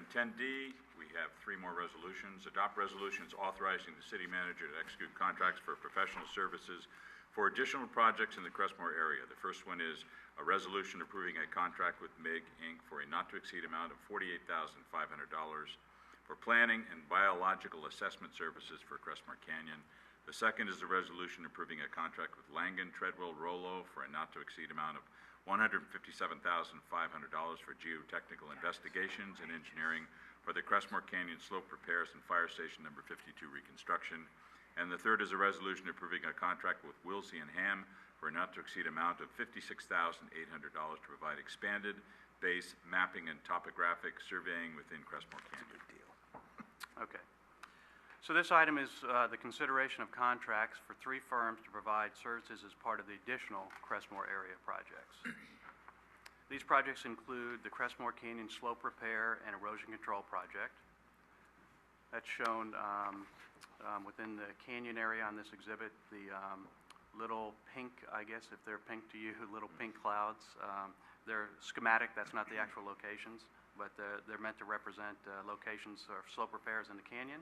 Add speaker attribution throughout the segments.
Speaker 1: Item 10D, we have 3 more resolutions. Adopt resolutions authorizing the city manager to execute contracts for professional services for additional projects in the Crestmoor area. The first one is a resolution approving a contract with MIG, Inc. for a not-to-exceed amount of $48,500 for planning and biological assessment services for Crestmoor Canyon. The second is a resolution approving a contract with Langen Treadwell Rollo for a not-to-exceed amount of $157,500 for geotechnical investigations and engineering for the Crestmoor Canyon slope repairs and fire station number 52 reconstruction. And the third is a resolution approving a contract with Wilsey and Ham for a not-to-exceed amount of $56,800 to provide expanded base mapping and topographic surveying within Crestmoor Canyon.
Speaker 2: Okay. So this item is the consideration of contracts for 3 firms to provide services as part of the additional Crestmoor area projects. These projects include the Crestmoor Canyon Slope Repair and Erosion Control Project. That's shown within the canyon area on this exhibit. The little pink, I guess if they're pink to you, little pink clouds. They're schematic, that's not the actual locations, but they're meant to represent locations of slope repairs in the canyon.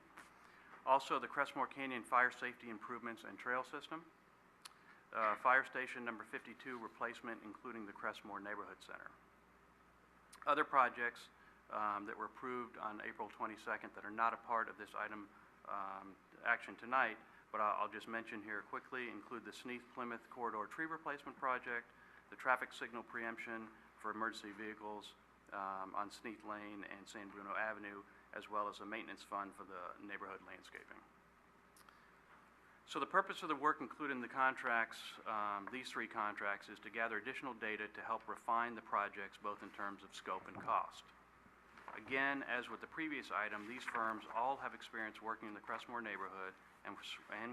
Speaker 2: Also, the Crestmoor Canyon Fire Safety Improvements and Trail System. Fire Station number 52 replacement, including the Crestmoor Neighborhood Center. Other projects that were approved on April 22nd that are not a part of this item action tonight, but I'll just mention here quickly, include the Sneath-Plymouth Corridor Tree Replacement Project, the traffic signal preemption for emergency vehicles on Sneath Lane and San Bruno Avenue, as well as a maintenance fund for the neighborhood landscaping. So the purpose of the work included in the contracts, these 3 contracts, is to gather additional data to help refine the projects both in terms of scope and cost. Again, as with the previous item, these firms all have experience working in the Crestmoor neighborhood and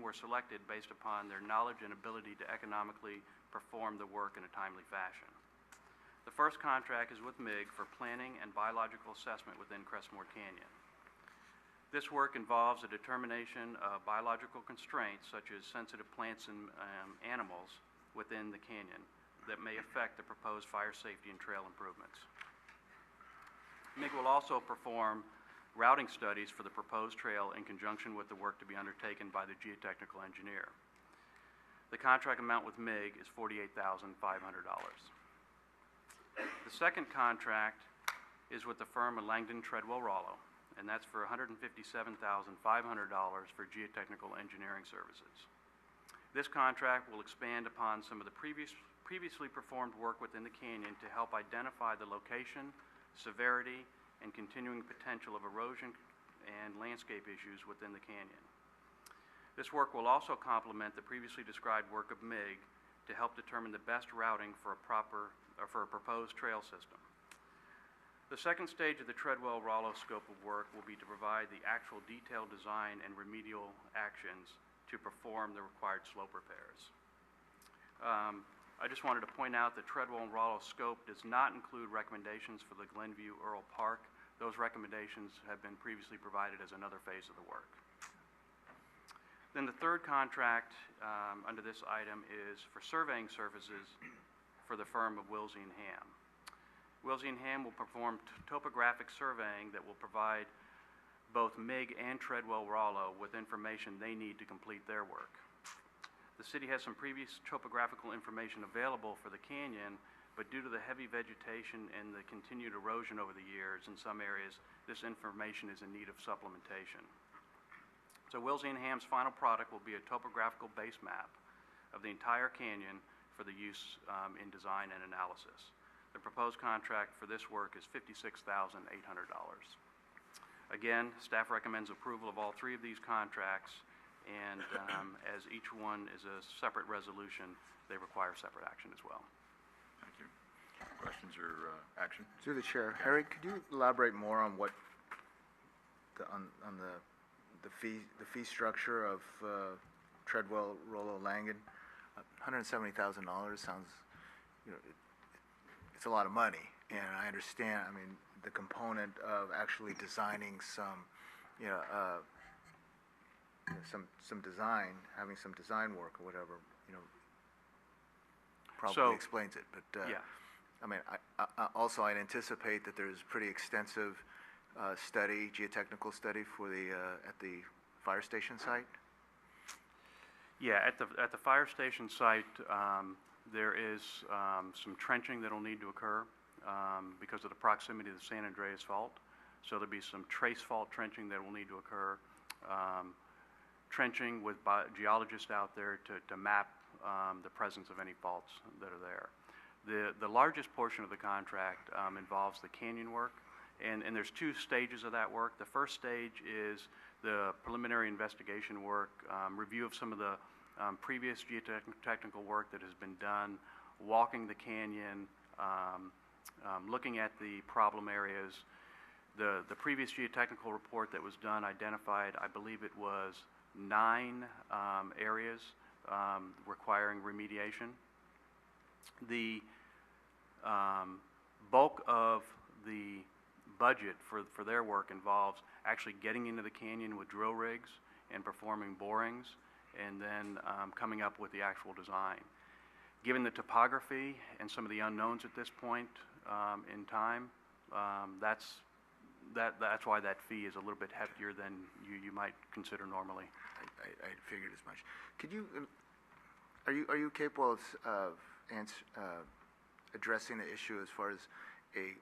Speaker 2: were selected based upon their knowledge and ability to economically perform the work in a timely fashion. The first contract is with MIG for planning and biological assessment within Crestmoor Canyon. This work involves a determination of biological constraints such as sensitive plants and animals within the canyon that may affect the proposed fire safety and trail improvements. MIG will also perform routing studies for the proposed trail in conjunction with the work to be undertaken by the geotechnical engineer. The contract amount with MIG is $48,500. The second contract is with the firm of Langdon Treadwell Rollo, and that's for $157,500 for geotechnical engineering services. This contract will expand upon some of the previously performed work within the canyon to help identify the location, severity, and continuing potential of erosion and landscape issues within the canyon. This work will also complement the previously described work of MIG to help determine the best routing for a proposed trail system. The second stage of the Treadwell Rollo scope of work will be to provide the actual detailed design and remedial actions to perform the required slope repairs. I just wanted to point out that Treadwell and Rollo scope does not include recommendations for the Glenview Earl Park. Those recommendations have been previously provided as another phase of the work. Then the third contract under this item is for surveying services for the firm of Wilsey and Ham. Wilsey and Ham will perform topographic surveying that will provide both MIG and Treadwell Rollo with information they need to complete their work. The city has some previous topographical information available for the canyon, but due to the heavy vegetation and the continued erosion over the years in some areas, this information is in need of supplementation. So Wilsey and Ham's final product will be a topographical base map of the entire canyon for the use in design and analysis. The proposed contract for this work is $56,800. Again, staff recommends approval of all 3 of these contracts, and as each one is a separate resolution, they require separate action as well.
Speaker 1: Thank you. Questions or action?
Speaker 3: Through the chair, Harry, could you elaborate more on what the fee structure of Treadwell Rollo Langen? $170,000 sounds, it's a lot of money, and I understand. I mean, the component of actually designing some, some design, having some design work or whatever, probably explains it. But
Speaker 2: yeah.
Speaker 3: I mean, I also I'd anticipate that there's pretty extensive study, geotechnical study for the, at the fire station site?
Speaker 2: Yeah, at the fire station site, there is some trenching that'll need to occur because of the proximity to the San Andreas Fault. So there'll be some trace fault trenching that will need to occur. Trenching with geologists out there to map the presence of any faults that are there. The largest portion of the contract involves the canyon work, and there's two stages of that work. The first stage is the preliminary investigation work, review of some of the previous geotechnical work that has been done, walking the canyon, looking at the problem areas. The previous geotechnical report that was done identified, I believe it was 9 areas requiring remediation. The bulk of the budget for their work involves actually getting into the canyon with drill rigs and performing borings, and then coming up with the actual design. Given the topography and some of the unknowns at this point in time, that's why that fee is a little bit heftier than you might consider normally.
Speaker 3: I figured as much. Could you, are you capable of addressing the issue as far as a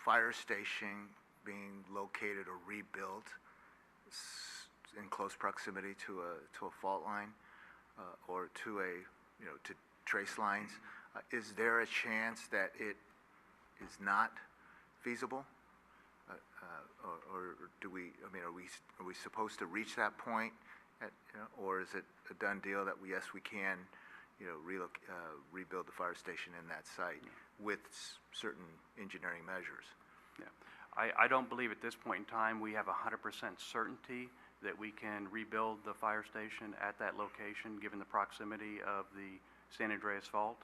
Speaker 3: fire station being located or rebuilt in close proximity to a fault line or to to trace lines? Is there a chance that it is not feasible? Or do we? I mean, are we supposed to reach that point, or is it a done deal that yes, we can, rebuild the fire station in that site with certain engineering measures?
Speaker 2: Yeah, I don't believe at this point in time we have 100% certainty that we can rebuild the fire station at that location, given the proximity of the San Andreas Fault.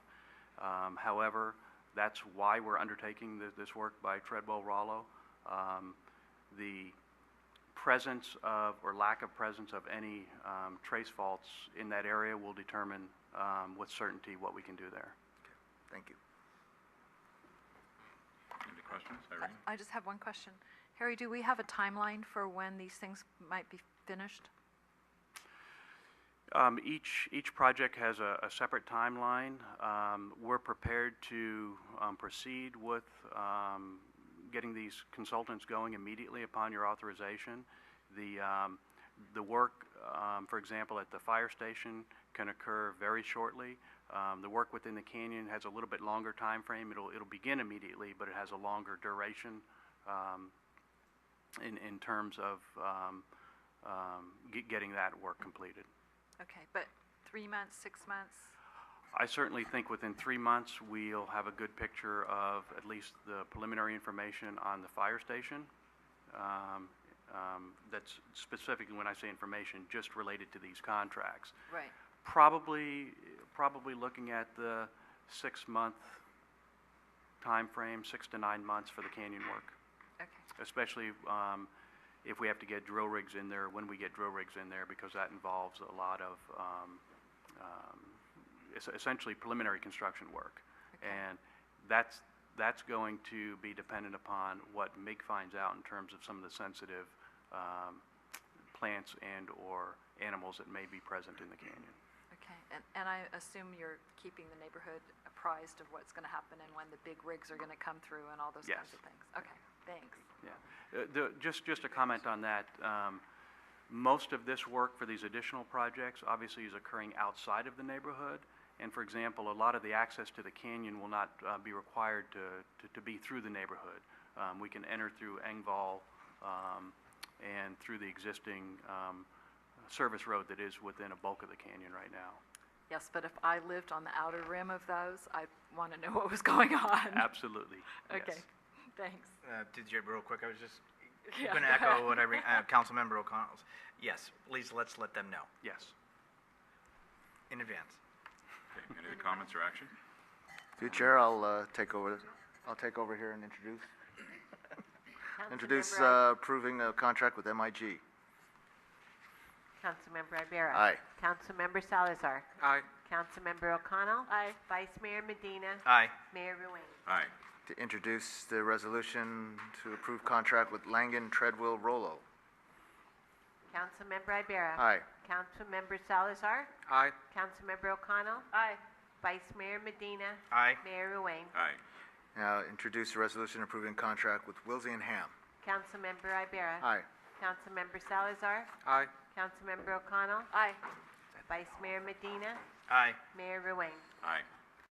Speaker 2: However, that's why we're undertaking this work by Treadwell Rollo. The presence of, or lack of presence of any trace faults in that area will determine with certainty what we can do there.
Speaker 3: Okay. Thank you.
Speaker 1: Any questions, Irene?
Speaker 4: I just have one question. Harry, do we have a timeline for when these things might be finished?
Speaker 2: Each project has a separate timeline. We're prepared to proceed with getting these consultants going immediately upon your authorization. The work, for example, at the fire station can occur very shortly. The work within the canyon has a little bit longer time frame. It'll begin immediately, but it has a longer duration in terms of getting that work completed.
Speaker 4: Okay, but 3 months, 6 months?
Speaker 2: I certainly think within 3 months we'll have a good picture of at least the preliminary information on the fire station. That's specifically, when I say information, just related to these contracts.
Speaker 4: Right.
Speaker 2: Probably looking at the 6-month time frame, 6 to 9 months for the canyon work.
Speaker 4: Okay.
Speaker 2: Especially if we have to get drill rigs in there, when we get drill rigs in there, because that involves a lot of essentially preliminary construction work.
Speaker 4: Okay.
Speaker 2: And that's going to be dependent upon what MIG finds out in terms of some of the sensitive plants and or animals that may be present in the canyon.
Speaker 4: Okay, and I assume you're keeping the neighborhood apprised of what's going to happen and when the big rigs are going to come through and all those
Speaker 2: Yes.
Speaker 4: kinds of things. Okay, thanks.
Speaker 2: Yeah. Just a comment on that. Most of this work for these additional projects obviously is occurring outside of the neighborhood. And for example, a lot of the access to the canyon will not be required to be through the neighborhood. We can enter through Engvall and through the existing service road that is within a bulk of the canyon right now.
Speaker 4: Yes, but if I lived on the outer rim of those, I'd want to know what was going on.
Speaker 2: Absolutely.
Speaker 4: Okay,
Speaker 2: Yes.
Speaker 4: thanks.
Speaker 5: Real quick, I was just
Speaker 4: Yeah,
Speaker 5: going to
Speaker 4: go
Speaker 5: echo
Speaker 4: ahead.
Speaker 5: what Councilmember O'Connell's. Yes, please let's let them know
Speaker 2: Yes.
Speaker 5: in advance.
Speaker 1: Okay, any other comments or action?
Speaker 3: Through Chair, I'll take over. I'll take over here and introduce approving a contract with MIG.
Speaker 6: Councilmember Ibarra.
Speaker 3: Aye.
Speaker 6: Councilmember Salazar.
Speaker 5: Aye.
Speaker 6: Councilmember O'Connell.
Speaker 4: Aye.
Speaker 6: Vice Mayor Medina.
Speaker 5: Aye.
Speaker 6: Mayor Ruane.
Speaker 1: Aye.
Speaker 3: to introduce the resolution to approve contract with Langen Treadwell Rollo.
Speaker 6: Councilmember Ibera.
Speaker 3: Aye.
Speaker 6: Councilmember Salazar.
Speaker 5: Aye.
Speaker 6: Councilmember O'Connell.
Speaker 4: Aye.
Speaker 6: Vice Mayor Medina.
Speaker 5: Aye.
Speaker 6: Mayor Ruane.
Speaker 1: Aye.
Speaker 3: Now introduce a resolution approving contract with Wilsey and Ham.
Speaker 6: Councilmember Ibera.
Speaker 3: Aye.
Speaker 6: Councilmember Salazar.
Speaker 5: Aye.
Speaker 6: Councilmember O'Connell.
Speaker 4: Aye.
Speaker 6: Vice Mayor Medina.
Speaker 5: Aye.
Speaker 6: Mayor Ruane.
Speaker 1: Aye.